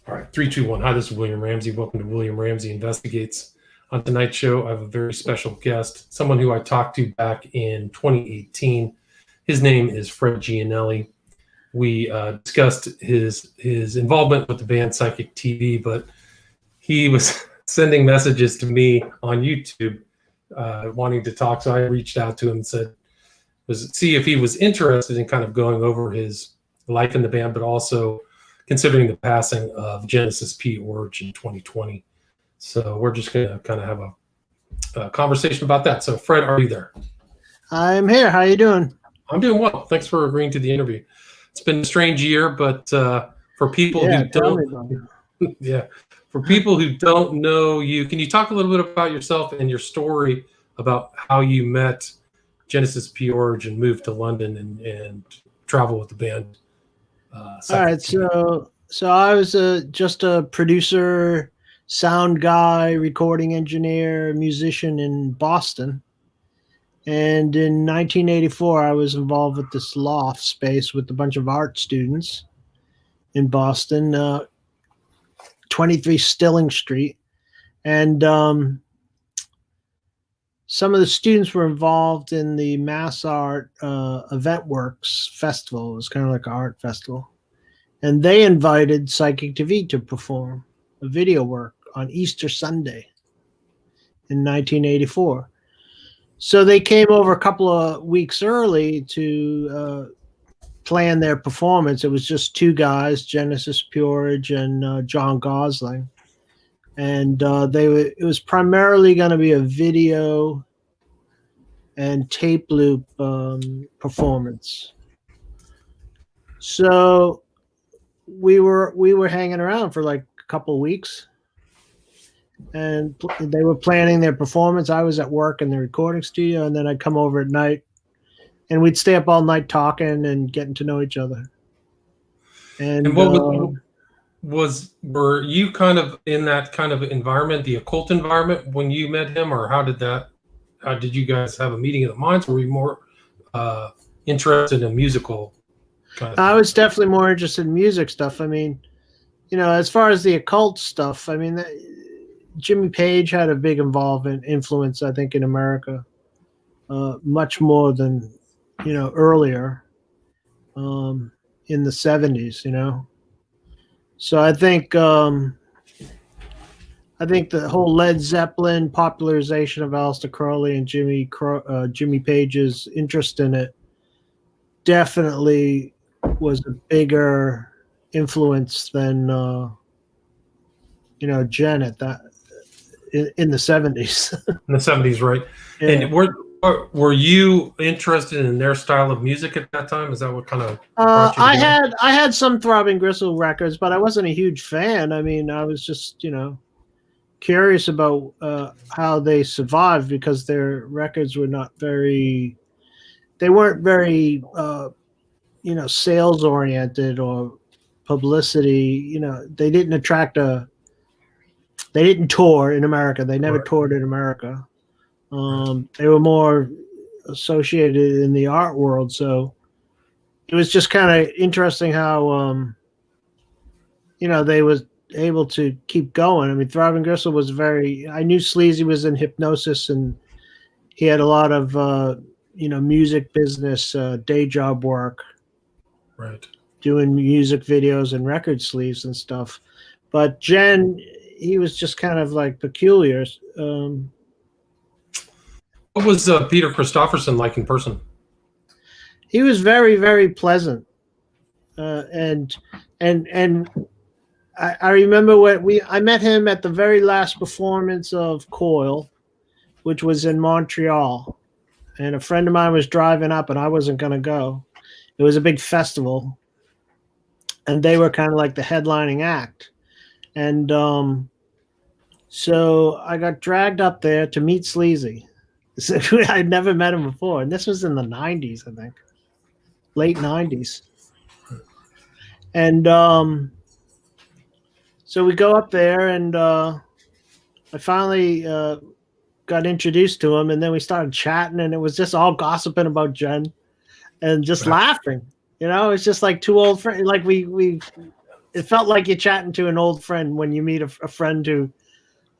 All right, 3, 2, 1. Hi, this is William Ramsey. Welcome to William Ramsey Investigates. On tonight's show, I have a very special guest, someone who I talked to back in 2018. His name is Fred Giannelli. We discussed his involvement with the band Psychic TV, but he was sending messages to me on YouTube wanting to talk. So I reached out to him and said, see if he was interested in kind of going over his life in the band, but also considering the passing of Genesis P Orridge in 2020. So we're just going to kind of have a conversation about that. So Fred, are you there? I'm here. How you doing? I'm doing well. Thanks for agreeing to the interview. It's been a strange year, but for people who don't, for people who don't know you, can you talk a little bit about yourself and your story about how you met Genesis P Orridge and moved to London and travel with the band? All right. So I was just a producer, sound guy, recording engineer, musician in Boston. And in 1984, I was involved with this loft space with a bunch of art students in Boston, 23 Stilling Street. And some of the students were involved in the Mass Art Eventworks Festival. It was kind of like an art festival. And they invited Psychic TV to perform a video work on Easter Sunday in 1984. So they came over a couple of weeks early to plan their performance. It was just two guys, Genesis P Orridge and John Gosling. And it was primarily going to be a video and tape loop performance. So we were hanging around for like a couple of weeks, and they were planning their performance. I was at work in the recording studio, and then I'd come over at night, and we'd stay up all night talking and getting to know each other. And what were you kind of in that kind of environment, the occult environment, when you met him, or how did you guys have a meeting of the minds? Were you more interested in musical kind of I was definitely more interested in music stuff. I mean, as far as the occult stuff, I mean, Jimmy Page had a big influence, I think, in America, much more than, earlier in the 70s, So I think the whole Led Zeppelin popularization of Aleister Crowley and Jimmy Page's interest in it definitely was a bigger influence than Jen at that in the 70s. In the 70s, right? Yeah. And were you interested in their style of music at that time? Is that what kind of I had some Throbbing Gristle records, but I wasn't a huge fan. I mean, I was just curious about how they survived, because their records were not very sales oriented or publicity. They didn't they didn't tour in America. They never toured in America. They were more associated in the art world. So it was just kind of interesting how, they was able to keep going. I mean, Throbbing Gristle was I knew Sleazy was in Hypnosis, and he had a lot of, music business, day job work. Right. Doing music videos and record sleeves and stuff. But Jen, he was just kind of like peculiar. What was Peter Christopherson like in person? He was very, very pleasant. And I remember I met him at the very last performance of Coil, which was in Montreal. And a friend of mine was driving up, and I wasn't going to go. It was a big festival, and they were kind of like the headlining act. And so I got dragged up there to meet Sleazy. I'd never met him before. And this was in the 90s, I think. Late 90s. And so we go up there, and I finally got introduced to him, and then we started chatting, and it was just all gossiping about Jen and just laughing. It's just like two old friends. Like we it felt like you're chatting to an old friend when you meet a friend who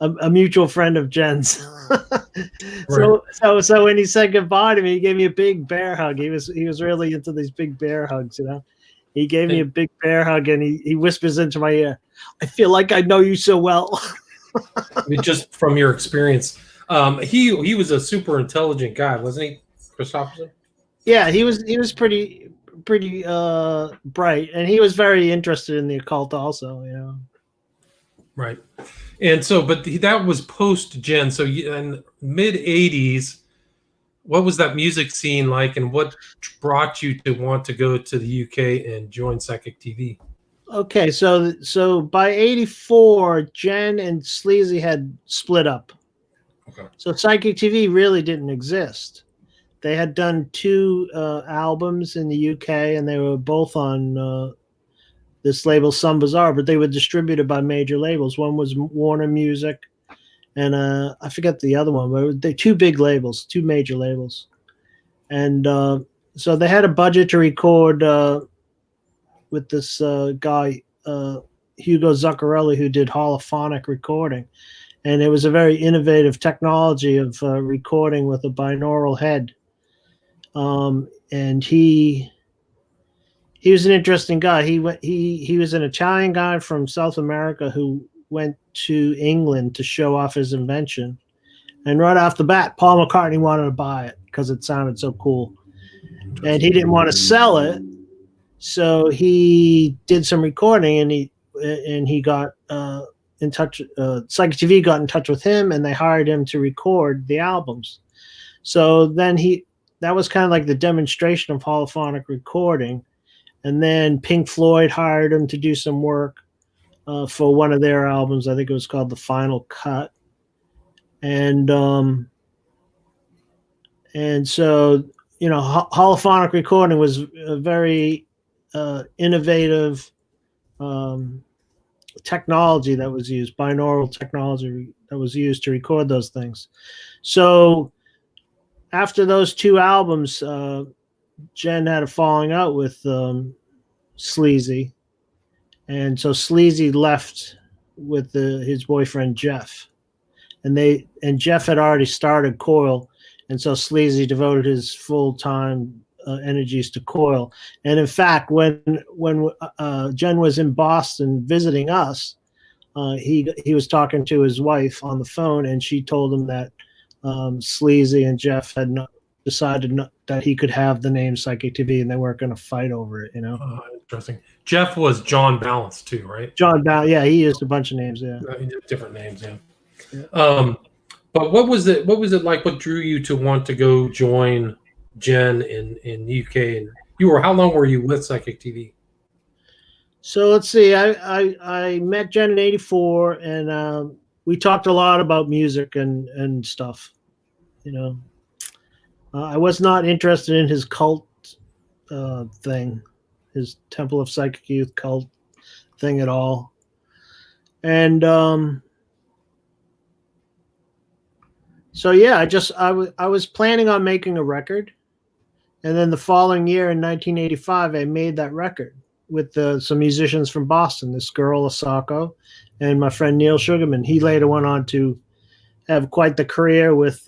a mutual friend of Jen's. Right. So when he said goodbye to me, he gave me a big bear hug. He was really into these big bear hugs, you know. He gave me a big bear hug, and he whispers into my ear, "I feel like I know you so well." Just from your experience, he was a super intelligent guy, wasn't he, Christopherson? Yeah, he was pretty bright, and he was very interested in the occult also, you know. Right. And so, but that was post Gen. So in mid '80s, what was that music scene like, and what brought you to want to go to the UK and join Psychic TV? Okay, so by '84, Jen and Sleazy had split up. Okay. So Psychic TV really didn't exist. They had done two albums in the UK, and they were both on this label, Some Bizarre, but they were distributed by major labels. One was Warner Music, and I forget the other one, but they two big labels, two major labels. And so they had a budget to record with this guy, Hugo Zuccarelli, who did holophonic recording. And it was a very innovative technology of recording with a binaural head. And he was an interesting guy. He was an Italian guy from South America who went to England to show off his invention. And right off the bat, Paul McCartney wanted to buy it because it sounded so cool. And he didn't want to sell it. So he did some recording, and he got in touch. Psychic TV got in touch with him, and they hired him to record the albums. So then that was kind of like the demonstration of holophonic recording. And then Pink Floyd hired him to do some work for one of their albums. I think it was called The Final Cut. And so, you know, holophonic recording was a very innovative technology that was used, binaural technology that was used to record those things. So after those two albums, Jen had a falling out with Sleazy, and so Sleazy left with his boyfriend Jeff, and Jeff had already started Coil, and so Sleazy devoted his full-time energies to Coil. And in fact, when Jen was in Boston visiting us, he was talking to his wife on the phone, and she told him that Sleazy and Jeff had decided that he could have the name Psychic TV, and they weren't going to fight over it, you know. Interesting. Jeff was John Balance too, right? John Balance, yeah, he used a bunch of names, yeah. Different names, yeah. But what was it like? What drew you to want to go join Jen in UK? And how long were you with Psychic TV? So let's see. I met Jen in '84, and we talked a lot about music and stuff. You know, I was not interested in his cult thing, his Temple of Psychic Youth cult thing at all. And so yeah, I was planning on making a record, and then the following year in 1985, I made that record with some musicians from Boston. This girl Asako, and my friend Neil Sugarman. He later went on to have quite the career with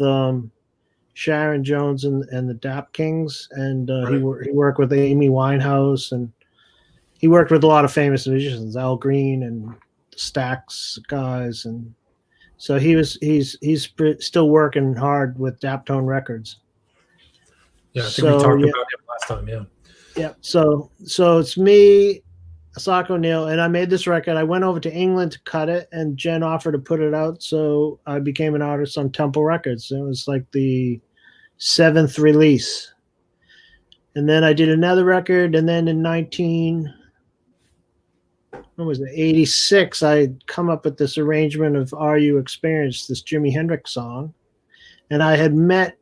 Sharon Jones and the Dap Kings, and Right. he worked with Amy Winehouse, and he worked with a lot of famous musicians, Al Green and the Stax guys, and so he's still working hard with Daptone Records. Yeah, I think we talked about him last time. Yeah. Yeah. So it's me, Asako, Neil, and I made this record. I went over to England to cut it, and Jen offered to put it out, so I became an artist on Temple Records. It was like the 7th release. And then I did another record, and then in 86, I'd come up with this arrangement of Are You Experienced, this Jimi Hendrix song. And I had met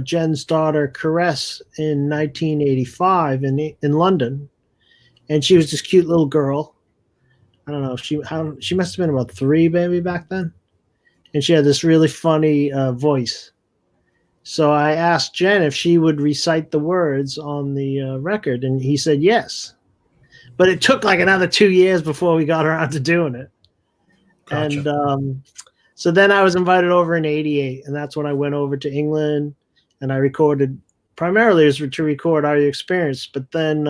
Jen's daughter, Caress, in 1985 in London. And she was this cute little girl. I don't know, she must have been about 3 maybe back then. And she had this really funny voice. So I asked Jen if she would recite the words on the record, and he said yes. but it took like another 2 years before we got around to doing it. Gotcha. And so then I was invited over in '88, and that's when I went over to England, and I recorded. Primarily, it was to record Are You Experienced, but then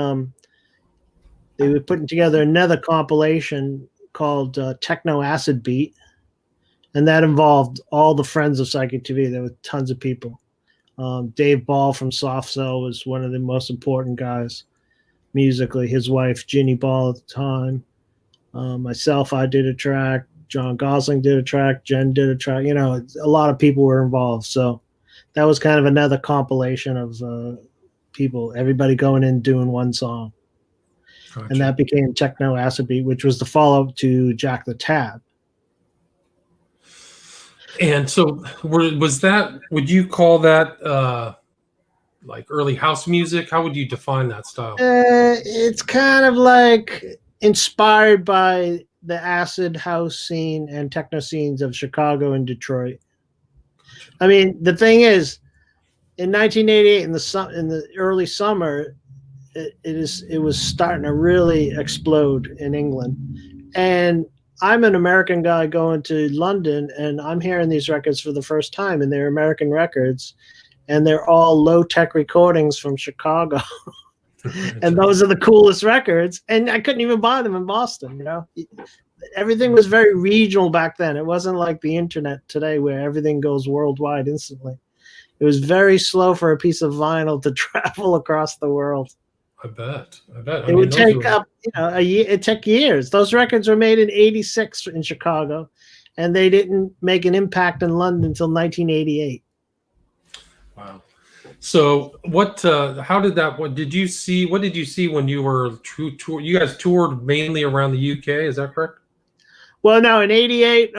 they were putting together another compilation called Techno Acid Beat, and that involved all the friends of Psychic TV. There were tons of people. Dave Ball from Soft Cell was one of the most important guys musically. His wife, Ginny Ball, at the time. Myself, I did a track. John Gosling did a track. Jen did a track. You know, a lot of people were involved. So that was kind of another compilation of people, everybody going in doing one song. Gotcha. And that became Techno Acid Beat, which was the follow-up to Jack the Tab. And so was that, would you call that like early house music? How would you define that style? It's kind of like inspired by the acid house scene and techno scenes of Chicago and Detroit. I mean, the thing is, in 1988, in the early summer, it was starting to really explode in England. And I'm an American guy going to London, and I'm hearing these records for the first time, and they're American records, and they're all low-tech recordings from Chicago. And those are the coolest records, and I couldn't even buy them in Boston. You know, everything was very regional back then. It wasn't like the internet today where everything goes worldwide instantly. It was very slow for a piece of vinyl to travel across the world. I bet. It would take up, a year. It took years. Those records were made in '86 in Chicago, and they didn't make an impact in London until 1988. Wow. So what? How did that? What did you see? What did you see when you were tour? You guys toured mainly around the UK. Is that correct? Well, no, in '88.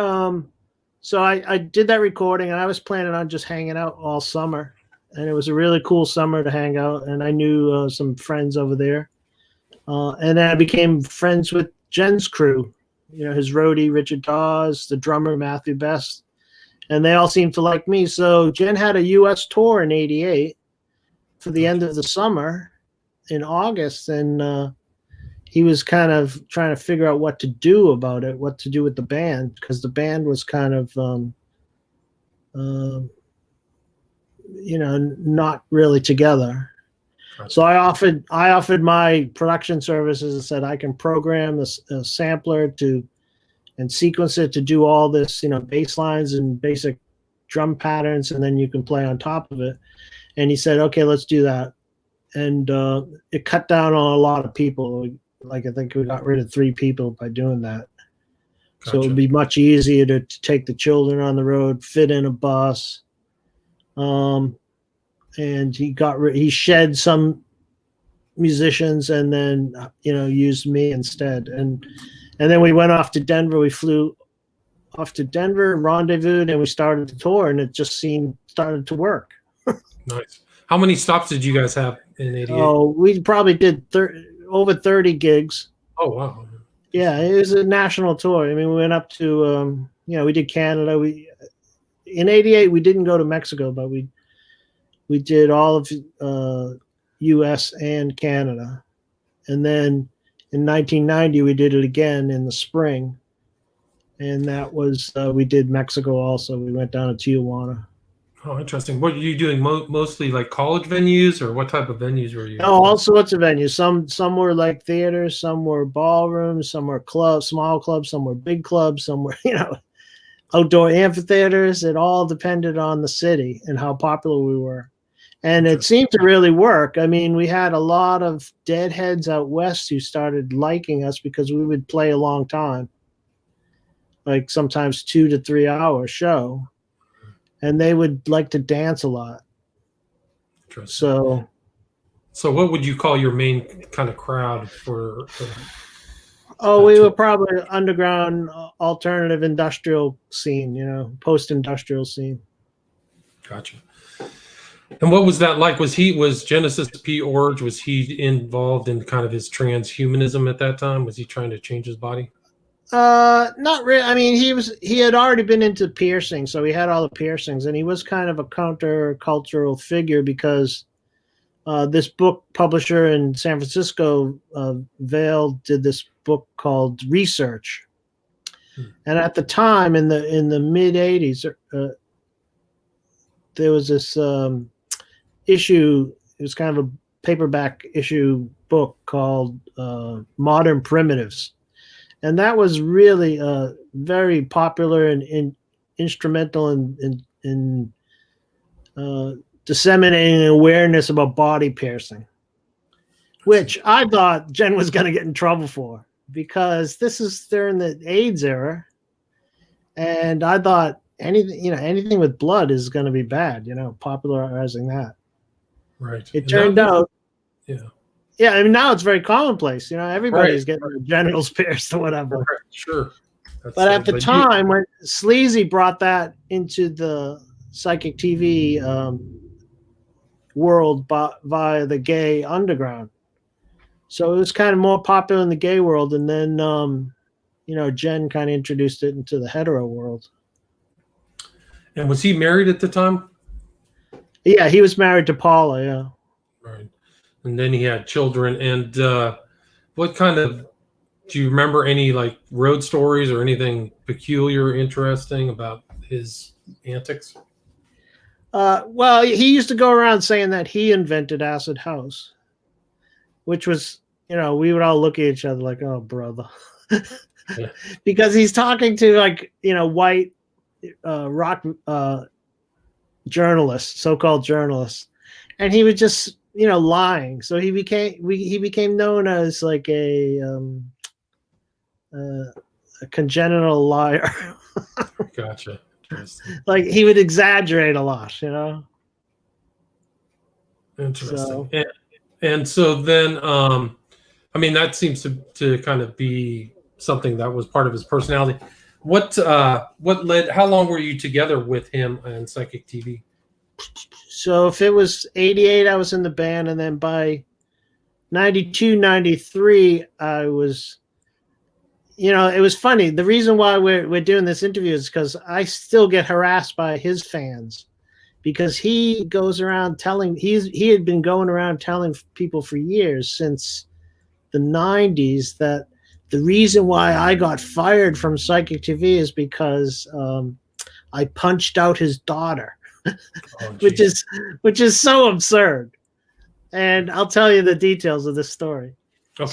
So I did that recording, and I was planning on just hanging out all summer, and it was a really cool summer to hang out. And I knew some friends over there, and then I became friends with Jen's crew. You know, his roadie Richard Dawes, the drummer Matthew Best. And they all seemed to like me. So Jen had a U.S. tour in '88 for the end of the summer in August. And he was kind of trying to figure out what to do about it, what to do with the band, because the band was kind of, not really together. So I offered my production services and said I can program a sampler and sequence it to do all this, bass lines and basic drum patterns, and then you can play on top of it. And he said, okay, let's do that. And it cut down on a lot of people. Like, I think we got rid of 3 people by doing that. Gotcha. So it would be much easier to take the children on the road, fit in a bus. And he shed some musicians and then, used me instead. And then we went off to Denver. We flew off to Denver, rendezvoused, and we started the tour, and it just started to work. Nice. How many stops did you guys have in '88? Oh, we probably did over 30 gigs. Oh, wow. Yeah, it was a national tour. I mean, we went up to, we did Canada. In '88, we didn't go to Mexico, but we did all of U.S. and Canada. And then in 1990, we did it again in the spring, and that was we did Mexico also. We went down to Tijuana. Oh, interesting. What are you doing? Mostly like college venues, or what type of venues were you? Oh, all sorts of venues. Some were like theaters, some were ballrooms, some were clubs, small clubs, some were big clubs, some were outdoor amphitheaters. It all depended on the city and how popular we were. And it seemed to really work. I mean, we had a lot of deadheads out west who started liking us because we would play a long time, like sometimes 2 to 3 hour show, and they would like to dance a lot. So what would you call your main kind of crowd for we were probably underground alternative industrial scene, post-industrial scene. Gotcha. And what was that like? Was Genesis P Orridge, was he involved in kind of his transhumanism at that time? Was he trying to change his body? Not really. I mean, he had already been into piercing, so he had all the piercings, and he was kind of a counter-cultural figure because This book publisher in San Francisco, Vail, did this book called Research. And at the time, in the mid '80s, there was this issue. It was kind of a paperback issue book called Modern Primitives, and that was really very popular and instrumental in disseminating awareness about body piercing, which I thought Jen was going to get in trouble for, because this is during the AIDS era, and I thought anything with blood is going to be bad, popularizing that. Right. It turned out, yeah. I mean, now it's very commonplace. Everybody's getting their genitals pierced or whatever. Right. Sure. But at the time, when Sleazy brought that into the psychic TV world via the gay underground, so it was kind of more popular in the gay world, and then Jen kind of introduced it into the hetero world. And was he married at the time? Yeah, he was married to Paula. Yeah. Right. And then he had children. And what kind of, do you remember any like road stories or anything peculiar, interesting about his antics? Well, he used to go around saying that he invented acid house, which was, we would all look at each other like, oh, brother. Yeah. Because he's talking to white rock journalists, so-called journalists, and he was just lying. So he became known as like a congenital liar. Gotcha. Like he would exaggerate a lot, Interesting. So, and so then I mean, that seems to kind of be something that was part of his personality. What led, how long were you together with him and Psychic TV? So if it was 88, I was in the band, and then by 92, 93, I was, it was funny. The reason why we're doing this interview is because I still get harassed by his fans, because he goes around he had been going around telling people for years, since the 90s, that the reason why I got fired from Psychic TV is because I punched out his daughter, which is so absurd. And I'll tell you the details of this story. Okay.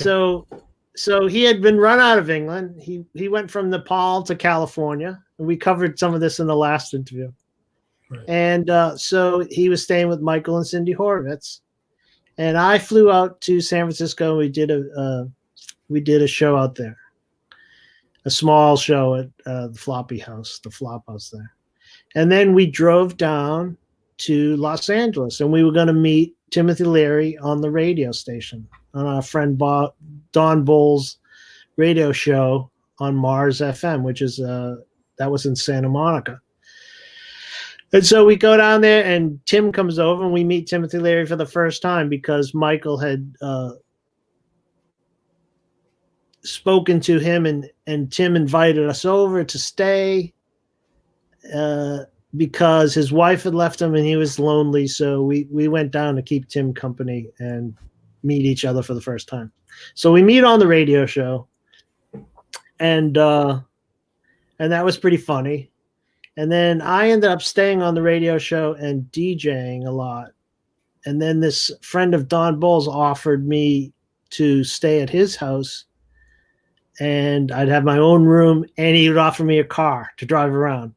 So he had been run out of England. He went from Nepal to California, and we covered some of this in the last interview. Right. And so he was staying with Michael and Cindy Horowitz, and I flew out to San Francisco. And we did a show out there, a small show at the Flop House there. And then we drove down to Los Angeles, and we were going to meet Timothy Leary on the radio station, on our friend Don Bull's radio show on Mars FM, which is that was in Santa Monica. And so we go down there, and Tim comes over, and we meet Timothy Leary for the first time, because Michael had spoken to him, and Tim invited us over to stay because his wife had left him and he was lonely. So we went down to keep Tim company and meet each other for the first time. So we meet on the radio show, and that was pretty funny. And then I ended up staying on the radio show and DJing a lot. And then this friend of Don Bull's offered me to stay at his house, and I'd have my own room, and he would offer me a car to drive around.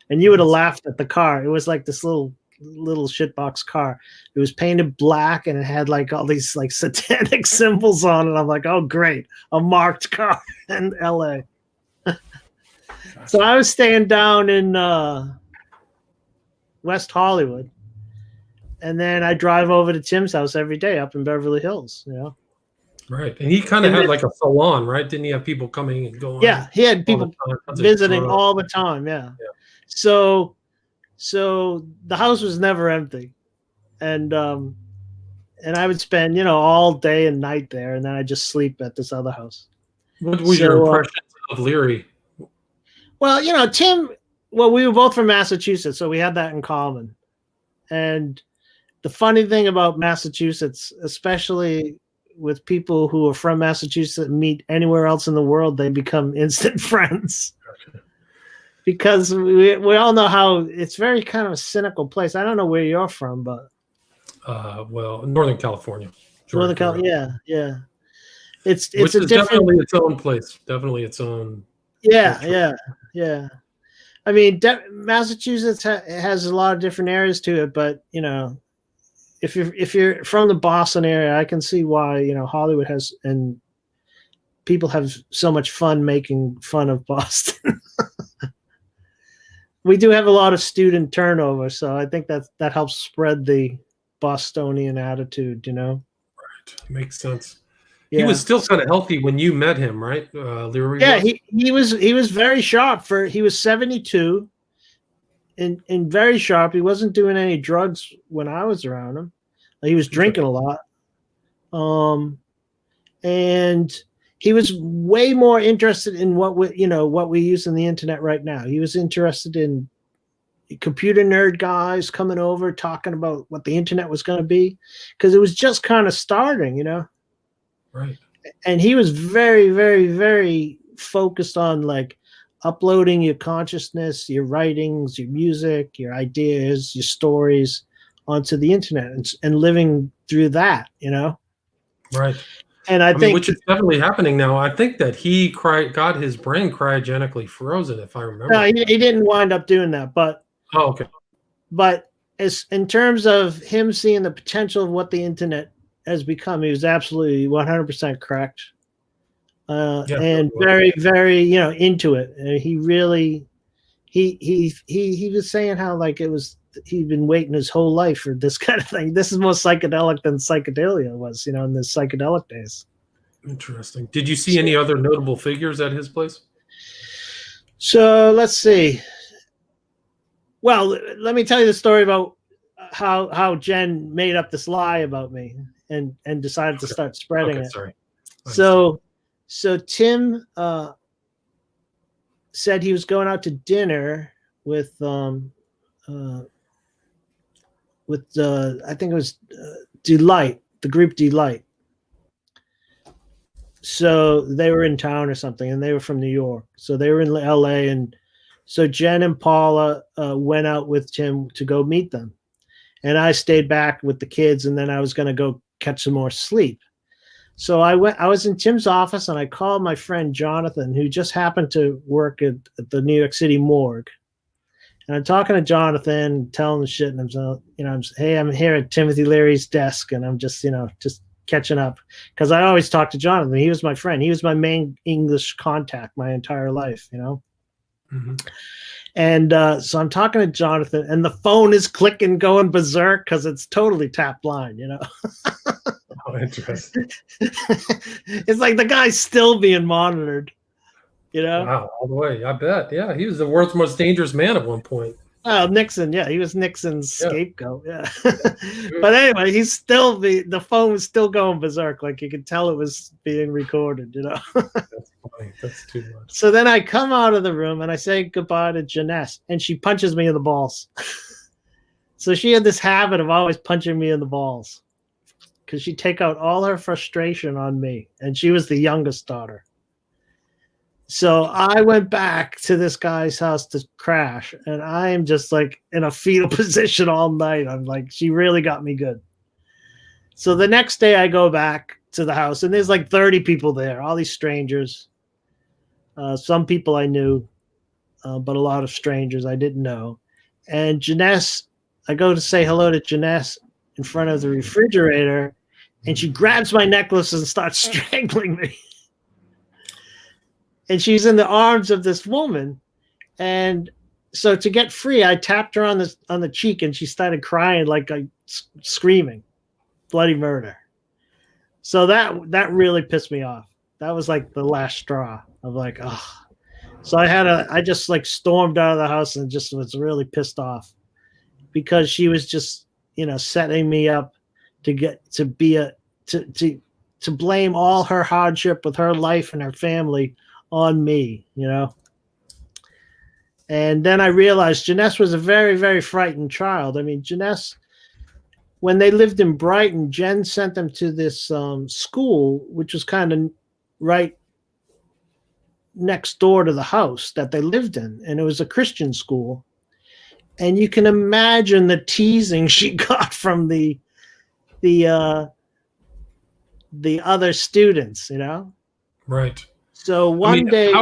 And you would have laughed at the car. It was like this little shitbox car. It was painted black, and it had like all these like satanic symbols on it. I'm like, oh great, a marked car in LA. So I was staying down in West Hollywood, and then I drive over to Tim's house every day up in Beverly Hills. Right. And he kind of had like a salon, right? Didn't he have people coming and going? Yeah, he had people visiting all the time. Yeah. So the house was never empty, and I would spend all day and night there, and then I just sleep at this other house. What was your impression of Leary? Well, Tim. Well, we were both from Massachusetts, so we had that in common, and the funny thing about Massachusetts, especially with people who are from Massachusetts and meet anywhere else in the world, they become instant friends. Because we all know how it's very kind of a cynical place. I don't know where you're from, but well, Northern California. Northern California, yeah. It's Which a is different, definitely its own place. Definitely its own. yeah, culture. yeah. I mean, Massachusetts has a lot of different areas to it, but you know, if you're from the Boston area, I can see why, you know, Hollywood has, and people have so much fun making fun of Boston. We do have a lot of student turnover, so I think that helps spread the Bostonian attitude, you know. Right. Makes sense. He Yeah. was still kind of healthy when you met him, right? Leary Yeah, was? he was very sharp he was 72 and very sharp. He wasn't doing any drugs when I was around him. He was drinking a lot. And he was way more interested in what we use in the internet right now. He was interested in computer nerd guys coming over talking about what the internet was going to be, because it was just kind of starting, you know. Right. And he was very, very, very focused on like uploading your consciousness, your writings, your music, your ideas, your stories onto the internet and living through that, you know. Right. And I think, which is definitely happening now. I think that he got his brain cryogenically frozen, if I remember. no, he didn't wind up doing that, but okay. But as in terms of him seeing the potential of what the internet has become, he was absolutely 100% correct. And very, very, you know, into it. He really, he was saying how like he'd been waiting his whole life for this kind of thing. This is more psychedelic than psychedelia was, you know, in the psychedelic days. Interesting. Did you see any other notable figures at his place? So let's see. Well, let me tell you the story about how Jen made up this lie about me and decided to start spreading it. Sorry. So Tim said he was going out to dinner with I think it was Delight, the group Delight. So they were in town or something, and they were from New York. So they were in LA, and so Jen and Paula went out with Tim to go meet them. And I stayed back with the kids, and then I was going to go catch some more sleep. So I was in Tim's office, and I called my friend Jonathan, who just happened to work at the New York City morgue. And I'm talking to Jonathan, telling him shit, and I'm here at Timothy Leary's desk, and I'm just catching up, because I always talk to Jonathan. He was my friend. He was my main English contact my entire life, you know. Mm-hmm. And so I'm talking to Jonathan, and the phone is clicking, going berserk, because it's totally tapped line, you know. Oh, interesting. It's like the guy's still being monitored, you know. Wow, all the way. I bet. Yeah, he was the world's most dangerous man at one point. Oh, Nixon, yeah, he was Nixon's scapegoat, yeah. But anyway, the phone was still going berserk, like you could tell it was being recorded, you know. That's funny. That's too much. So then I come out of the room and I say goodbye to Jeunesse, and she punches me in the balls. So she had this habit of always punching me in the balls, because she'd take out all her frustration on me, and she was the youngest daughter. So I went back to this guy's house to crash, and I am just like in a fetal position all night. I'm like, she really got me good. So the next day I go back to the house, and there's like 30 people there, all these strangers. Some people I knew, but a lot of strangers I didn't know. And Jeunesse, I go to say hello to Jeunesse in front of the refrigerator, and she grabs my necklace and starts strangling me. And she's in the arms of this woman. And so to get free, I tapped her on the cheek, and she started crying, like screaming, bloody murder. So that really pissed me off. That was like the last straw of like, oh. So I just like stormed out of the house and just was really pissed off, because she was just, you know, setting me up to blame all her hardship with her life and her family on me, you know. And then I realized Jeunesse was a very, very frightened child. I mean, Jeunesse when they lived in Brighton, Jen sent them to this school, which was kind of right next door to the house that they lived in, and it was a Christian school. And you can imagine the teasing she got from the other students, Right. So one day,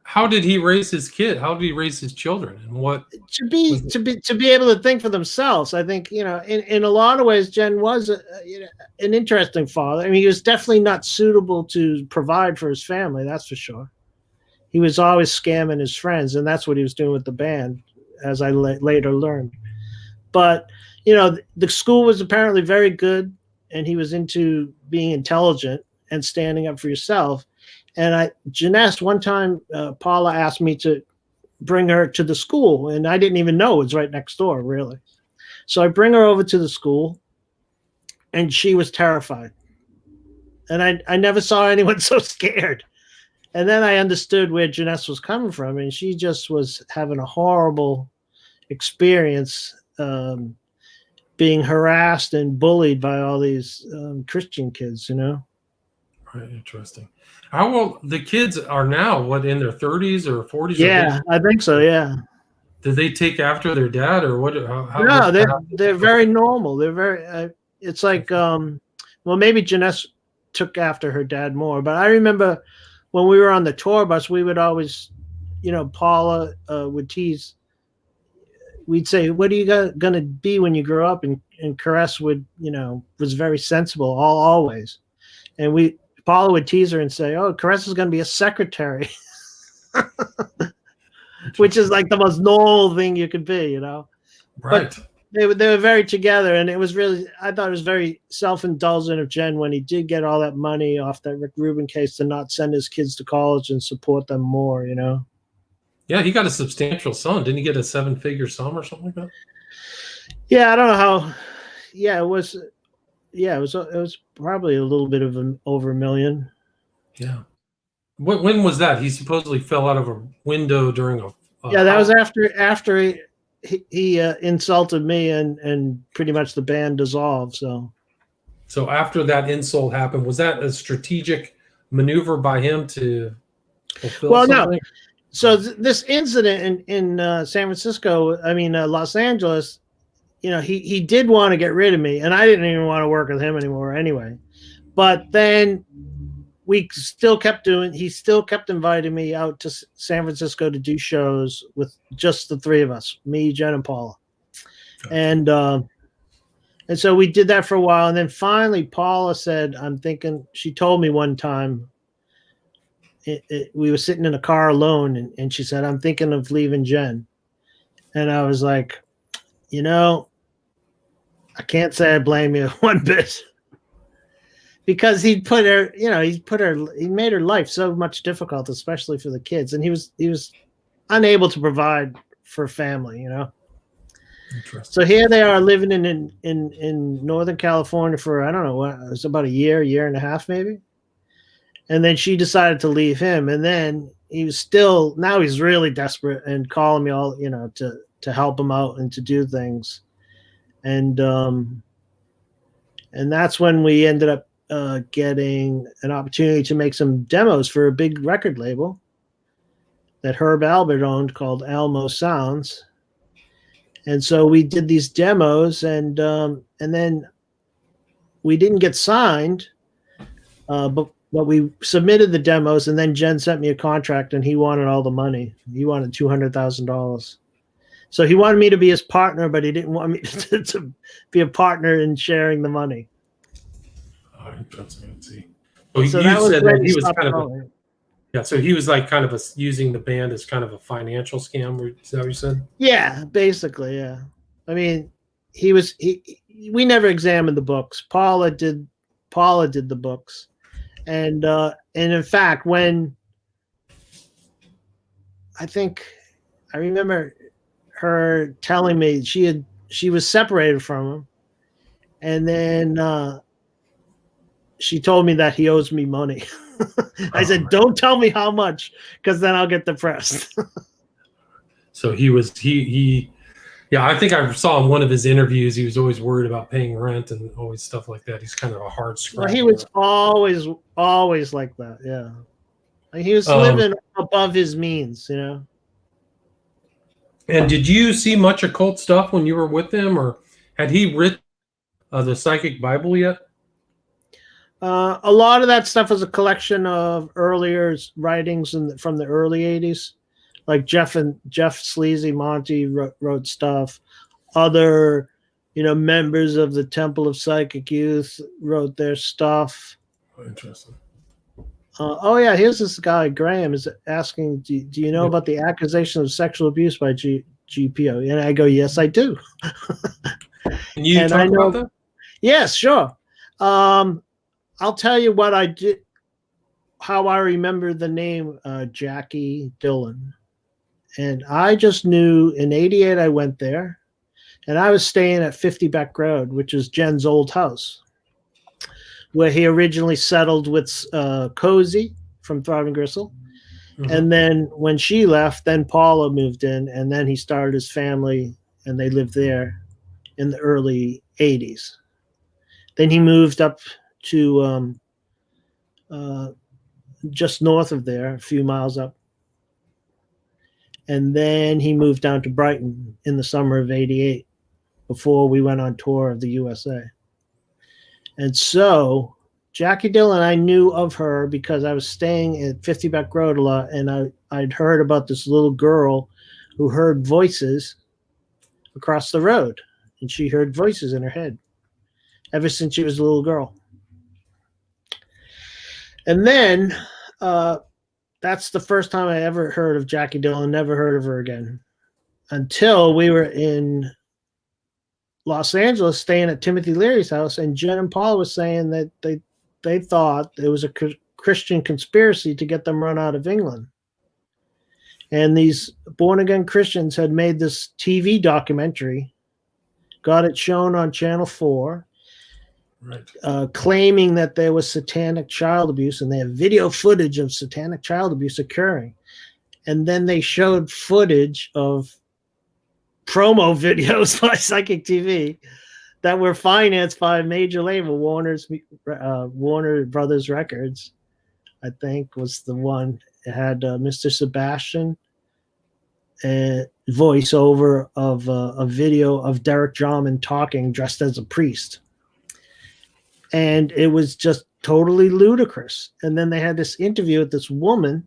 how did he raise his kid? How did he raise his children? And what to be able to think for themselves, I think, in a lot of ways, Jen was an interesting father. I mean, he was definitely not suitable to provide for his family. That's for sure. He was always scamming his friends, and that's what he was doing with the band, as I later learned. But the school was apparently very good, and he was into being intelligent and standing up for yourself. And Jeunesse, one time, Paula asked me to bring her to the school, and I didn't even know it was right next door, really. So I bring her over to the school, and she was terrified. And I never saw anyone so scared. And then I understood where Jeunesse was coming from, and she just was having a horrible experience being harassed and bullied by all these Christian kids, Right, interesting. How old the kids are now? What, in their 30s or 40s? Yeah, I think so. Yeah. Did they take after their dad, or what? No, they're very normal. They're very. It's like, well, maybe Jeunesse took after her dad more, but I remember when we were on the tour bus, we would always, Paula would tease. We'd say, "What are you going to be when you grow up?" And Caress would, was very sensible, always, and Paula would tease her and say, "Oh, Caress is going to be a secretary," which is like the most normal thing you could be, Right. But they were very together, and it was really, I thought it was very self-indulgent of Jen when he did get all that money off that Rick Rubin case to not send his kids to college and support them more, Yeah, he got a substantial sum. Didn't he get a 7-figure sum or something like that? Yeah, I don't know how. Yeah, it was. Yeah, it was probably a little bit of over $1 million. Yeah. When was that? He supposedly fell out of a window during a. Yeah, that was after he insulted me and pretty much the band dissolved. So after that insult happened, was that a strategic maneuver by him to fulfill something? No. So this incident in San Francisco, Los Angeles, he did want to get rid of me, and I didn't even want to work with him anymore anyway. But then he still kept inviting me out to San Francisco to do shows with just the three of us, me, Jen, and Paula. Okay. And so we did that for a while, and then finally Paula said, she told me one time, we were sitting in a car alone, and she said, "I'm thinking of leaving Jen." And I was like, I can't say I blame you one bit, because he made her life so much difficult, especially for the kids, and he was unable to provide for family, So here they are living in Northern California for, I don't know, it was about a year and a half maybe. And then she decided to leave him, and then now he's really desperate and calling me all, to help him out and to do things. And that's when we ended up getting an opportunity to make some demos for a big record label that Herb Albert owned called Almo Sounds. And so we did these demos, and then we didn't get signed, but we submitted the demos, and then Jen sent me a contract, and he wanted all the money. He wanted $200,000. So he wanted me to be his partner, but he didn't want me to be a partner in sharing the money. Oh, interesting. Let's see. So So you said that he was kind of so he was like kind of using the band as kind of a financial scam. Is that what you said? Yeah, basically, yeah. I mean, we never examined the books. Paula did the books. And in fact, when I remember her telling me she was separated from him, and then she told me that he owes me money. I said, "Don't tell me how much, because then I'll get depressed." So he Yeah, I think I saw in one of his interviews he was always worried about paying rent and always stuff like that. He's kind of a hard Well, scrap. he was always like that. Yeah, like he was Um, living above his means, you know. and did you see much occult stuff when you were with him, or had he written the Psychic Bible yet? A lot of that stuff is a collection of earlier writings from the early '80s, like Jeff Sleazy Monty wrote stuff. Other, members of the Temple of Psychic Youth wrote their stuff. Oh, interesting. Oh yeah, here's this guy Graham is asking, do you know about the accusation of sexual abuse by GPO? And I go, yes, I do. Can you talk about that? Yes, sure. I'll tell you what I did, how I remember the name Jackie Dillon. And I just knew in '88 I went there, and I was staying at 50 Beck Road, which is Jen's old house, where he originally settled with Cozy from Thriving Gristle. Mm-hmm. And then when she left, then Paula moved in, and then he started his family, and they lived there in the early '80s. Then he moved up to just north of there, a few miles up. And then he moved down to Brighton in the summer of '88 before we went on tour of the USA. And so Jackie Dillon, I knew of her because I was staying at 50 Beck Road a lot, and I'd heard about this little girl who heard voices across the road, and she heard voices in her head ever since she was a little girl. And then that's the first time I ever heard of Jackie Dillon, never heard of her again until we were in Los Angeles staying at Timothy Leary's house, and Jen and Paul was saying that they thought it was a Christian conspiracy to get them run out of England. And these born-again Christians had made this TV documentary, got it shown on Channel 4, right. Claiming that there was satanic child abuse, and they have video footage of satanic child abuse occurring. And then they showed footage of promo videos by Psychic TV that were financed by a major label, Warner Brothers Records, I think was the one. It had Mr. Sebastian, a voiceover of a video of Derek Jarman talking dressed as a priest. And it was just totally ludicrous. And then they had this interview with this woman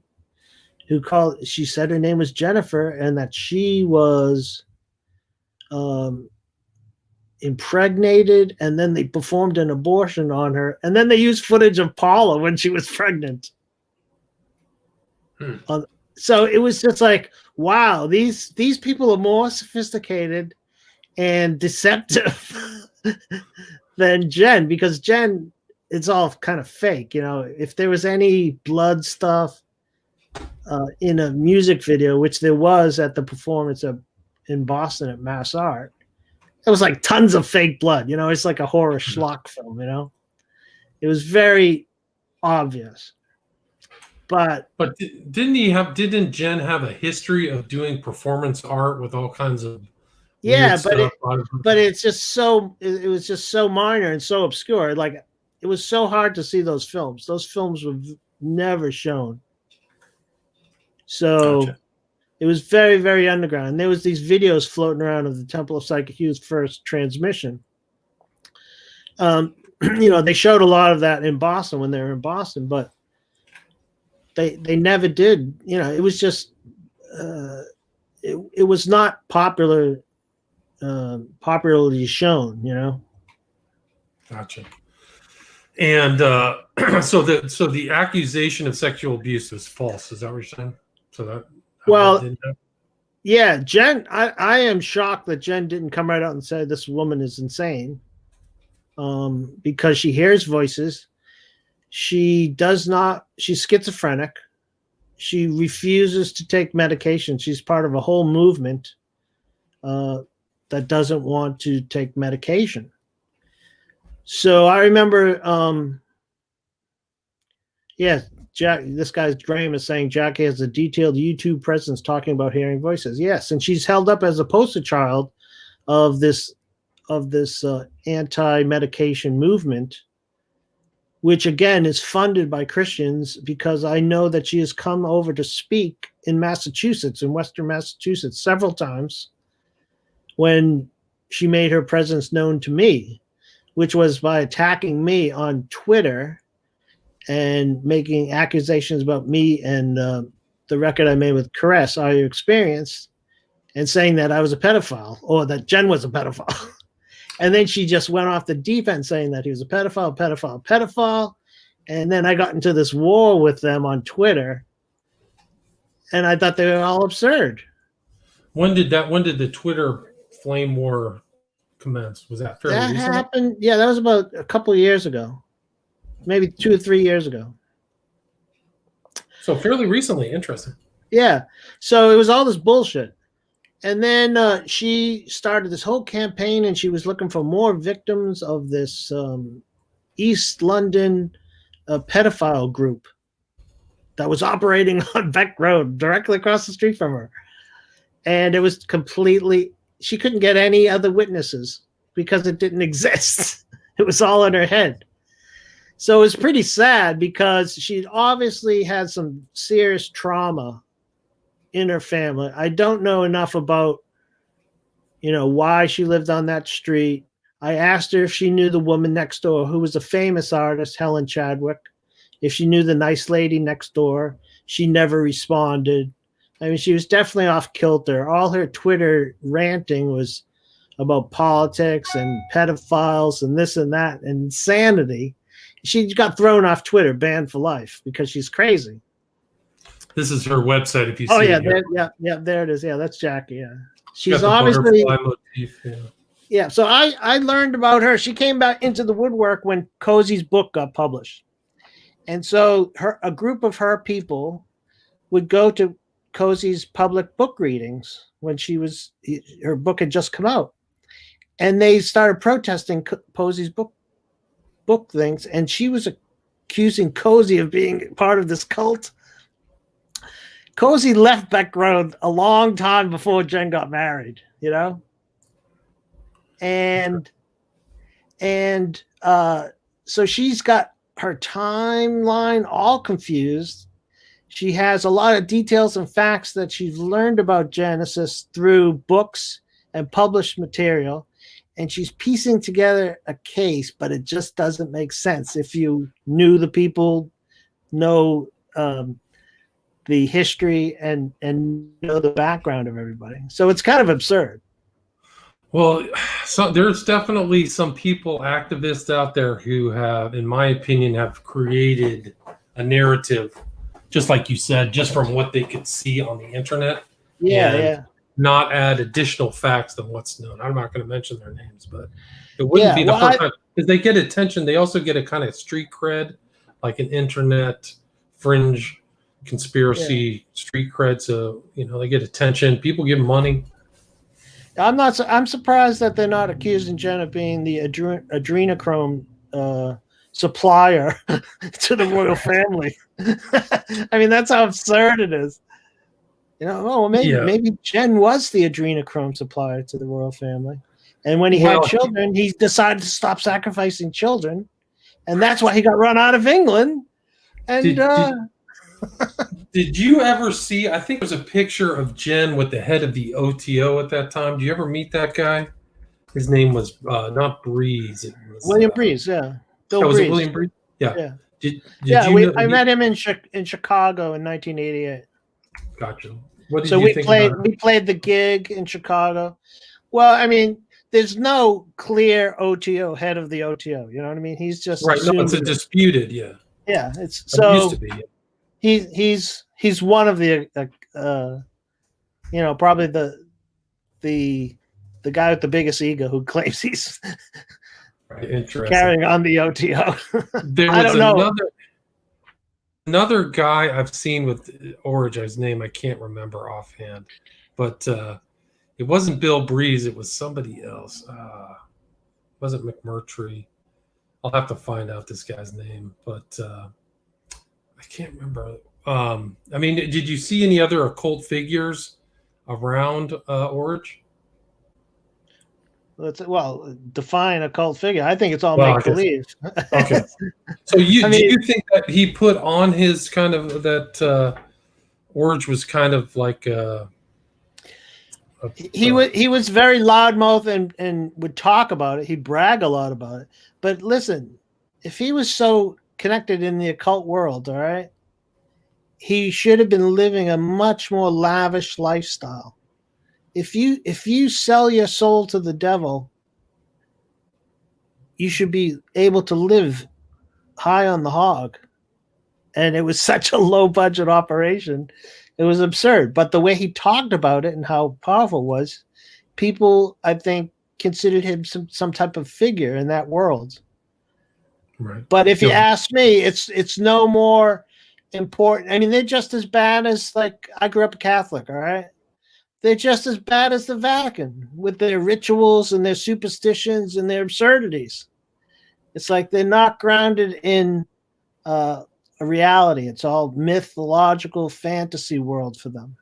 she said her name was Jennifer, and that she was impregnated, and then they performed an abortion on her, and then they used footage of Paula when she was pregnant. So it was just like, wow, these people are more sophisticated and deceptive than Jen, because Jen, it's all kind of fake. If there was any blood stuff in a music video, which there was at the performance in Boston at Mass Art, it was like tons of fake blood. It's like a horror schlock film. It was very obvious. But didn't Jen have a history of doing performance art with all kinds of but it's just so it was just so minor and so obscure. Like, it was so hard to see those films. Those films were never shown. So gotcha. It was very, very underground. And there was these videos floating around of the Temple of Psychic Youth first transmission. They showed a lot of that in Boston when they were in Boston, but they never did. It was just it was not popularly shown. Gotcha. And so the accusation of sexual abuse is false. Is that what you're saying? So that yeah, Jen. I am shocked that Jen didn't come right out and say this woman is insane, because she hears voices. She's schizophrenic. She refuses to take medication. She's part of a whole movement that doesn't want to take medication. So I remember, this guy's Graham is saying Jackie has a detailed YouTube presence talking about hearing voices. Yes, and she's held up as a poster child of this anti-medication movement, which again is funded by Christians, because I know that she has come over to speak in Massachusetts, in Western Massachusetts, several times when she made her presence known to me, which was by attacking me on Twitter and making accusations about me and the record I made with Caress, Are You Experienced, and saying that I was a pedophile, or that Jen was a pedophile. And then she just went off the deep end saying that he was a pedophile. And then I got into this war with them on Twitter, and I thought they were all absurd. When did the Twitter flame war commence? Was that fairly recent? Happened? Yeah, that was about a couple of years ago, maybe 2 or 3 years ago. So fairly recently. Interesting. Yeah. So it was all this bullshit. And then she started this whole campaign, and she was looking for more victims of this East London pedophile group that was operating on Beck Road, directly across the street from her. And it was completely, she couldn't get any other witnesses because it didn't exist. It was all in her head. So it was pretty sad, because she obviously had some serious trauma in her family. I don't know enough about, why she lived on that street. I asked her if she knew the woman next door, who was a famous artist, Helen Chadwick, if she knew the nice lady next door. She never responded. I mean, she was definitely off kilter. All her Twitter ranting was about politics and pedophiles and this and that and insanity. She got thrown off Twitter, banned for life, because she's crazy. This is her website. If you see, yeah, it there it is. Yeah, that's Jackie. Yeah, she's obviously motif, yeah. So I learned about her. She came back into the woodwork when Cozy's book got published, and so a group of her people would go to Cozy's public book readings when her book had just come out, and they started protesting Cozy's book things, and she was accusing Cozy of being part of this cult. Cozy left Beck Road a long time before Jen got married, and so she's got her timeline all confused. She has a lot of details and facts that she's learned about Genesis through books and published material, and she's piecing together a case, but it just doesn't make sense if you knew the people, know the history, and know the background of everybody. So it's kind of absurd. Well, so there's definitely some people, activists out there, who have, in my opinion, have created a narrative, just like you said, just from what they could see on the internet. Yeah. Not add additional facts than what's known. I'm not going to mention their names, but it wouldn't be the first time, because they get attention. They also get a kind of street cred, like an internet fringe conspiracy street cred. So they get attention. People give money. I'm surprised that they're not accusing Jen of being the adrenochrome supplier to the royal family. I mean, that's how absurd it is. Maybe Jen was the adrenochrome supplier to the royal family, and when he had children, he decided to stop sacrificing children, and that's why he got run out of England. And did you ever see? I think there's a picture of Jen with the head of the OTO at that time. Do you ever meet that guy? His name was not Breeze. It was William Breeze. Yeah, Bill Breeze. Was it William Breeze? Yeah. I met him in Chicago in 1988. Gotcha. What did you think about we played the gig in Chicago. Well, I mean, there's no clear OTO, head of the OTO. You know what I mean? He's just right. No, it's a disputed. Yeah. Yeah, it's so. It used to be. He's one of the probably the guy with the biggest ego who claims he's carrying on the OTO. There was another guy I've seen with Orridge. His name I can't remember offhand, but it wasn't Bill Breeze. It was somebody else. It wasn't McMurtry. I'll have to find out this guy's name, but I can't remember. I mean, did you see any other occult figures around Orridge? Well, define a cult figure. I think it's all Well, I make guess. believe. Okay. So do I mean, you think that he put on his kind of that Orridge was kind of like he was very loudmouth and would talk about it. He'd brag a lot about it. But listen, if he was so connected in the occult world, all right, he should have been living a much more lavish lifestyle. If you sell your soul to the devil, you should be able to live high on the hog. And it was such a low budget operation. It was absurd. But the way he talked about it and how powerful it was, people, I think, considered him some type of figure in that world. right. But if you ask me, it's no more important. I mean, they're just as bad as, like, I grew up a Catholic, all right? They're just as bad as the Vatican with their rituals and their superstitions and their absurdities. It's like they're not grounded in a reality. It's all mythological fantasy world for them.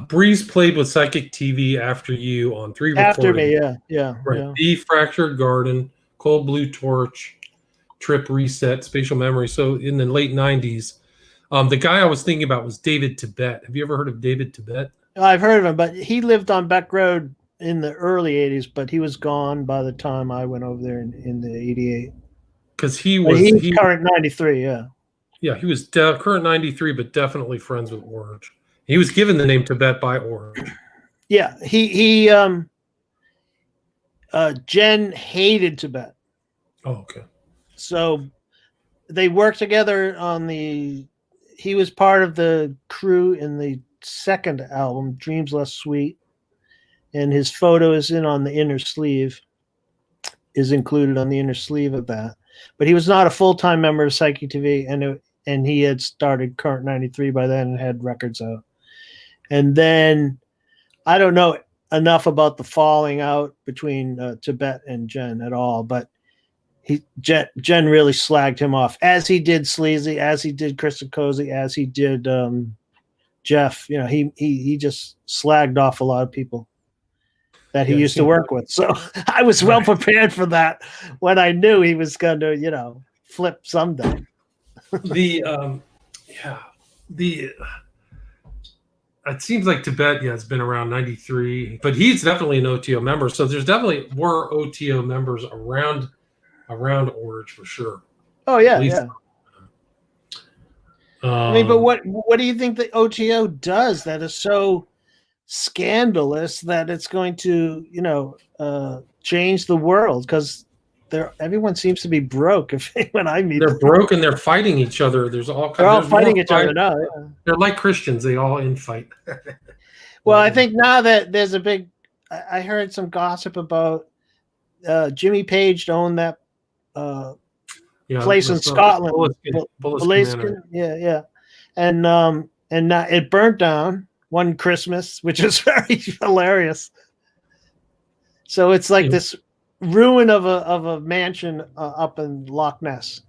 Breeze played with Psychic TV after you on 3 After recordings. me, yeah. Right. Yeah. The Fractured Garden, Cold Blue Torch, Trip Reset, Spatial Memory. So in the late 90s, the guy I was thinking about was David Tibet. Have you ever heard of David Tibet? I've heard of him, but he lived on Beck Road in the early 80s, but he was gone by the time I went over there in the 88. Because he's current 93, yeah. Yeah, he was current 93, but definitely friends with Orridge. He was given the name Tibet by Orridge. Yeah, Jen hated Tibet. Oh, okay. So they worked together on he was part of the crew in the second album, Dreams Less Sweet, and his photo is on the inner sleeve, is included on the inner sleeve of that. But he was not a full-time member of Psychic TV, and he had started Current 93 by then and had records out. And then I don't know enough about the falling out between Tibet and Jen at all, but Jen really slagged him off, as he did Sleazy, as he did Kristen Cozy, as he did Jeff. You know, he just slagged off a lot of people that he used to work with. So I was well prepared for that when I knew he was going to, flip someday. It seems like Tibet, has been around 93, but he's definitely an OTO member. So there's definitely were OTO members around Orridge for sure. Oh yeah, yeah. I mean, but what do you think the OTO does that is so scandalous that it's going to, change the world? Because everyone seems to be broke. When I meet, they're broke and they're fighting each other. They're all fighting each other now. Yeah. They're like Christians; they all infight. Well, I think now that there's a big, I heard some gossip about Jimmy Page owned that place in Scotland. Yeah. And now it burnt down one Christmas, which is very hilarious. So it's like this ruin of a mansion up in Loch Ness.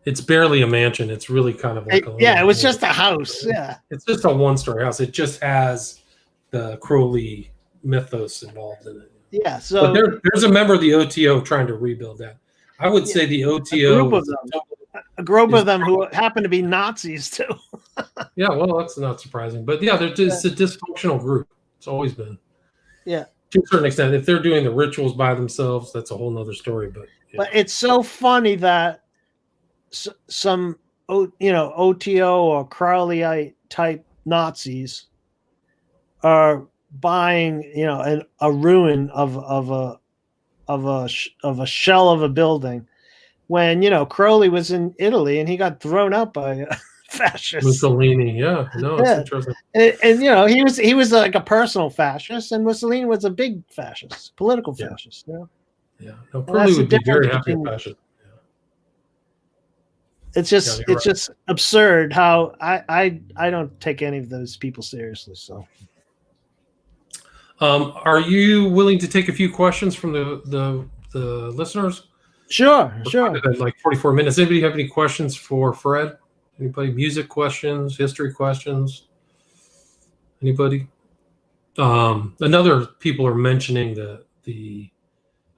It's barely a mansion. It's really kind of like it was just a house. Yeah, it's just a one-story house. It just has the Crowley mythos involved in it. Yeah, so but there's a member of the OTO trying to rebuild that. I would say the OTO, a group of them who happen to be Nazis too. Yeah, well, that's not surprising, but yeah, they're just a dysfunctional group. It's always been. Yeah. To a certain extent, if they're doing the rituals by themselves, that's a whole nother story. But it's so funny that some OTO or Crowleyite type Nazis are buying a ruin of a shell of a building when Crowley was in Italy and he got thrown out by fascists. Mussolini, it's interesting. And he was like a personal fascist, and Mussolini was a big fascist, political fascist. Yeah, no, Crowley would be very happy with fascist. It's just absurd how I don't take any of those people seriously. So, are you willing to take a few questions from the listeners? Sure. Like 44 minutes. Anybody have any questions for Fred? Anybody? Music questions, history questions? Anybody? Another people are mentioning the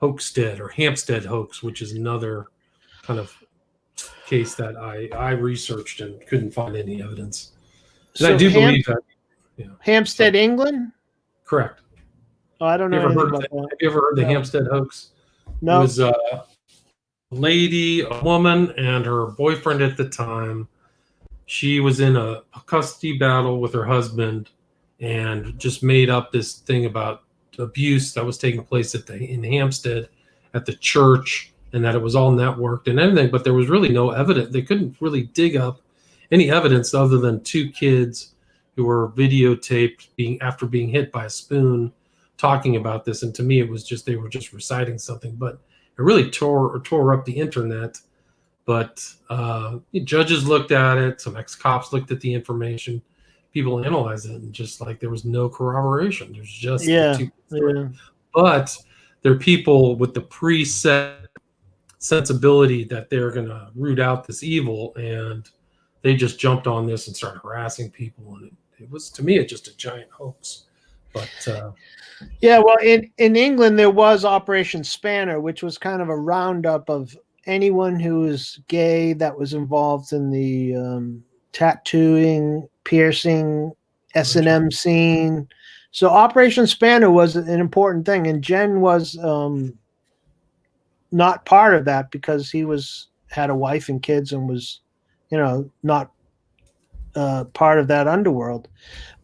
Hoaxstead or Hampstead hoax, which is another kind of case that I researched and couldn't find any evidence. And I do believe that. Yeah. Hampstead, England? Correct. Oh, I don't know anything about that. Have you ever heard the Hampstead hoax? No. It was a lady, a woman, and her boyfriend at the time. She was in a custody battle with her husband and just made up this thing about abuse that was taking place in Hampstead at the church, and that it was all networked and everything, but there was really no evidence. They couldn't really dig up any evidence other than two kids who were videotaped after being hit by a spoon talking about this. And to me, it was just, they were just reciting something, but it really tore up the internet. But judges looked at it, some ex-cops looked at the information, people analyzed it, and just like there was no corroboration. There's just the two. But there are people with the preset sensibility that they're going to root out this evil, and they just jumped on this and started harassing people, and it was, to me, just a giant hoax. But well, in England there was Operation Spanner, which was kind of a roundup of anyone who was gay that was involved in the tattooing, piercing, S&M scene. So Operation Spanner was an important thing, and Jen was not part of that because he had a wife and kids and was, not part of that underworld.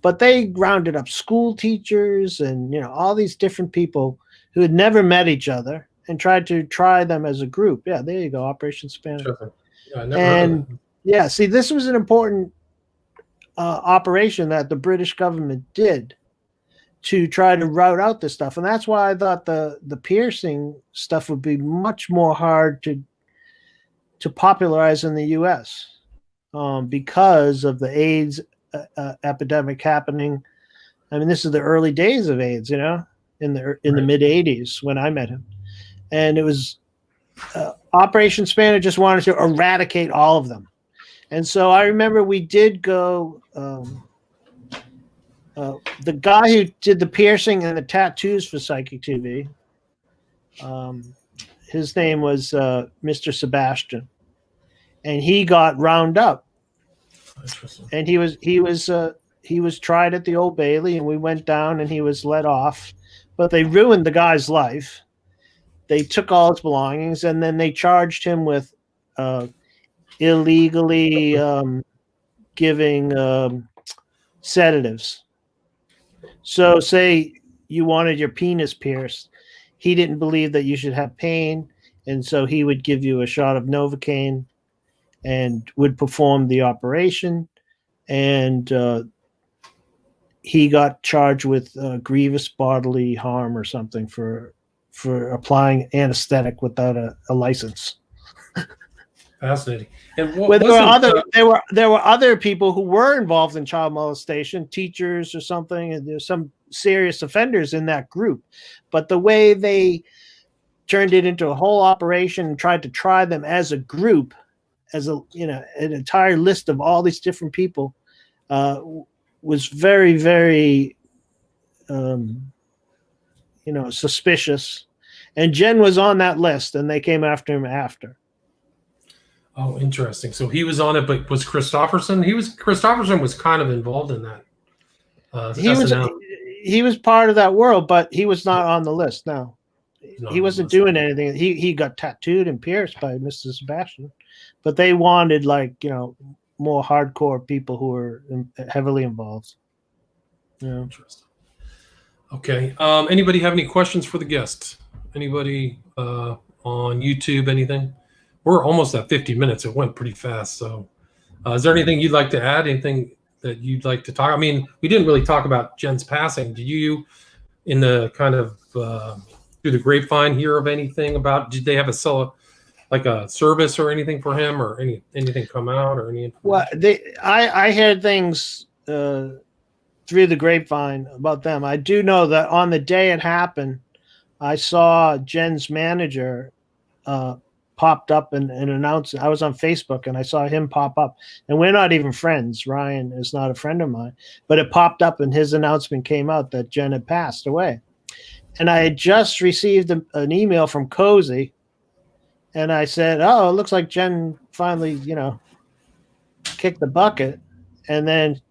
But they rounded up school teachers and, all these different people who had never met each other and tried to try them as a group. Yeah, there you go, Operation Spanner. Sure. Yeah, I never heard of that. See, this was an important operation that the British government did to try to rout out this stuff. And that's why I thought the piercing stuff would be much more hard to popularize in the U.S. Because of the AIDS epidemic happening. I mean, this is the early days of AIDS, in the mid 80s when I met him. And it was Operation Spanner just wanted to eradicate all of them. And so I remember we did go, the guy who did the piercing and the tattoos for Psychic TV, his name was Mr. Sebastian, and he got round up. And he was tried at the Old Bailey, and we went down and he was let off, but they ruined the guy's life. They took all his belongings, and then they charged him with illegally giving sedatives. So say you wanted your penis pierced, he didn't believe that you should have pain, and so he would give you a shot of Novocaine and would perform the operation. And he got charged with grievous bodily harm or something for applying anesthetic without a license. Fascinating. And there were other people who were involved in child molestation, teachers or something, and there's some serious offenders in that group. But the way they turned it into a whole operation and tried to try them as a group, as an entire list of all these different people, was very, very, suspicious. And Jen was on that list, and they came after him after. Oh, interesting. So he was on it, but was Christopherson? Christopherson was kind of involved in that. He was part of that world, but he was not on the list. No, he wasn't doing anything. He got tattooed and pierced by Mr. Sebastian, but they wanted more hardcore people who were heavily involved. Yeah. Interesting. Okay. Anybody have any questions for the guest? Anybody on YouTube? Anything? We're almost at 50 minutes. It went pretty fast. So is there anything you'd like to add? Anything that you'd like to talk? I mean, we didn't really talk about Jen's passing. Did you, in the kind of through the grapevine, hear of anything about, did they have a service or anything for him, or anything come out, or any? Well, I heard things through the grapevine about them. I do know that on the day it happened, I saw Jen's manager popped up and announced. I was on Facebook and I saw him pop up, and we're not even friends. Ryan is not a friend of mine, but it popped up and his announcement came out that Jen had passed away. And I had just received an email from Cozy, and I said, "Oh, it looks like Jen finally, kicked the bucket." And then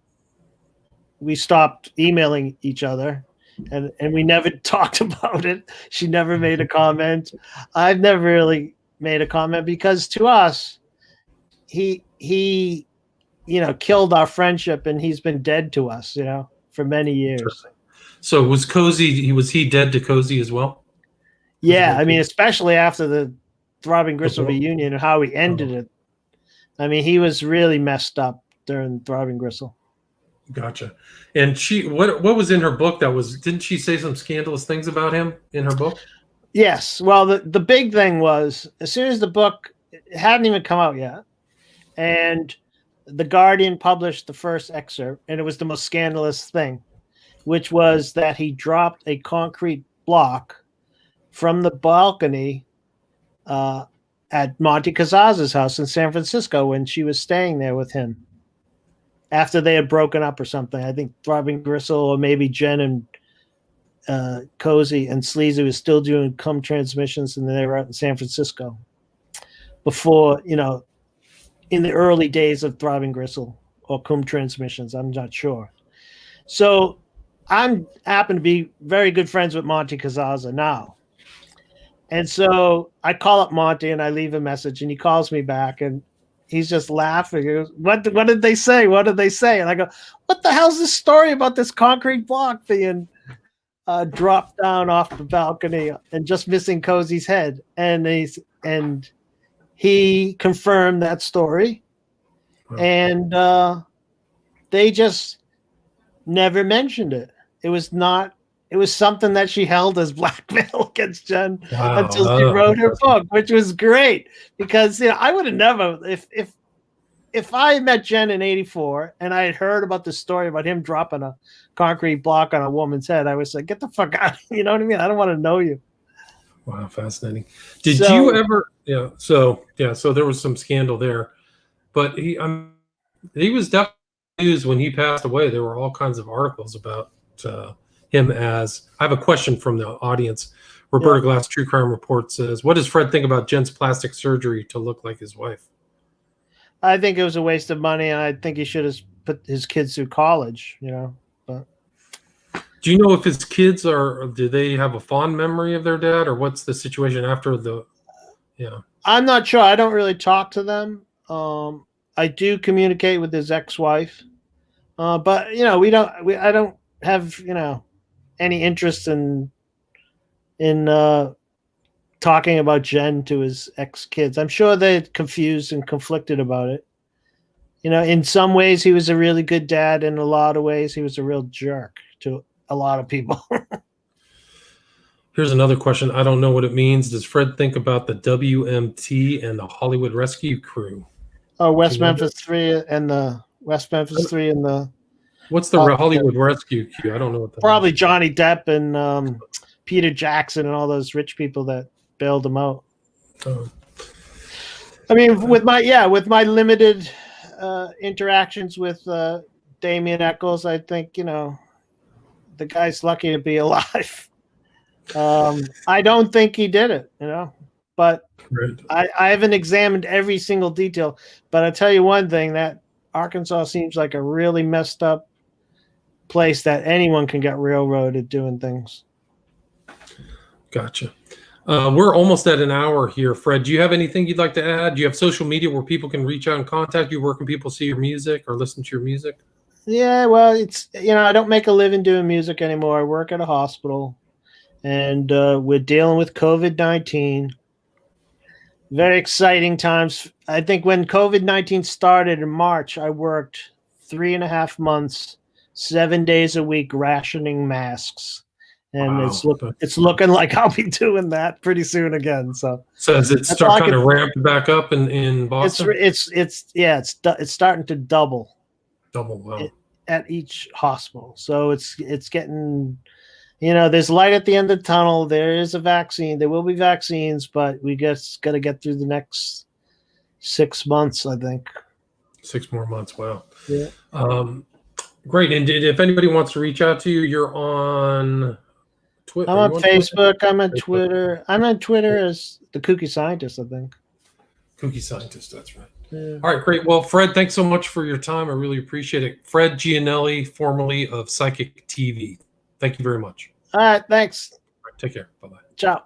we stopped emailing each other, and we never talked about it. She never made a comment. I've never really made a comment because to us, he killed our friendship, and he's been dead to us, for many years. So was he dead to Cozy as well? Yeah, I mean, especially after the Throbbing Gristle reunion and how he ended it. I mean, he was really messed up during Throbbing Gristle. Gotcha. And what was in her book didn't she say some scandalous things about him in her book? Yes. Well, the big thing was, as soon as the book hadn't even come out yet, and The Guardian published the first excerpt, and it was the most scandalous thing, which was that he dropped a concrete block from the balcony at Monty Casaz's house in San Francisco when she was staying there with him after they had broken up or something. I think Throbbing Gristle, or maybe Jen and Cozy and Sleazy was still doing cum transmissions, and they were out in San Francisco before, in the early days of Throbbing Gristle or cum transmissions. I'm not sure. So I happen to be very good friends with Monty Cazaza now. And so I call up Monty and I leave a message, and he calls me back, and he's just laughing. He goes, what did they say? What did they say? And I go, what the hell's this story about this concrete block being dropped down off the balcony and just missing Cozy's head? And he confirmed that story. Wow. And they just never mentioned it. It was something that she held as blackmail against Jen until she wrote her book, which was great because I would have never, if I met Jen in '84 and I had heard about the story about him dropping a concrete block on a woman's head, I would say, get the fuck out. You know what I mean? I don't want to know you. Wow, fascinating. Did you ever? Yeah. So there was some scandal there, but he was definitely news when he passed away. There were all kinds of articles about him as. I have a question from the audience. Roberta Glass, True Crime Report says, "What does Fred think about Jen's plastic surgery to look like his wife?" I think it was a waste of money, and I think he should have put his kids through college. But do you know if his kids do they have a fond memory of their dad, or what's the situation after the? Yeah, I'm not sure. I don't really talk to them. I do communicate with his ex-wife, but I don't have any interest in talking about Jen to his ex-kids. I'm sure they're confused and conflicted about it. In some ways he was a really good dad. In a lot of ways he was a real jerk to a lot of people. Here's another question. I don't know what it means. Does Fred think about the WMT and the Hollywood Rescue Crew? Oh, West Memphis 3 and the What's the Hollywood Rescue Crew? I don't know what that probably is. Johnny Depp and Peter Jackson and all those rich people that bailed him out. Oh. I mean, with my limited interactions with Damien Eccles, I think the guy's lucky to be alive. I don't think he did it, but right. I haven't examined every single detail. But I'll tell you one thing, that Arkansas seems like a really messed up place that anyone can get railroaded doing things. Gotcha. We're almost at an hour here. Fred, do you have anything you'd like to add? Do you have social media where people can reach out and contact you? Where can people see your music or listen to your music? Yeah, well, it's, I don't make a living doing music anymore. I work at a hospital, and we're dealing with COVID-19. Very exciting times. I think when COVID-19 started in March, I worked 3.5 months, 7 days a week, rationing masks. And wow. It's looking like I'll be doing that pretty soon again. So does it start kind of ramp back up in Boston? It's starting to double. Wow. At each hospital. So it's getting, there's light at the end of the tunnel. There is a vaccine. There will be vaccines, but we just got to get through the next 6 months, I think. 6 more months. Wow. Yeah. Great. And if anybody wants to reach out to you, you're on Twitter? I'm on Facebook. I'm on Twitter. I'm on Twitter as the Kooky Scientist, I think. Kooky Scientist, that's right. Yeah. All right, great. Well, Fred, thanks so much for your time. I really appreciate it. Fred Giannelli, formerly of Psychic TV. Thank you very much. All right, thanks. All right, take care. Bye-bye. Ciao.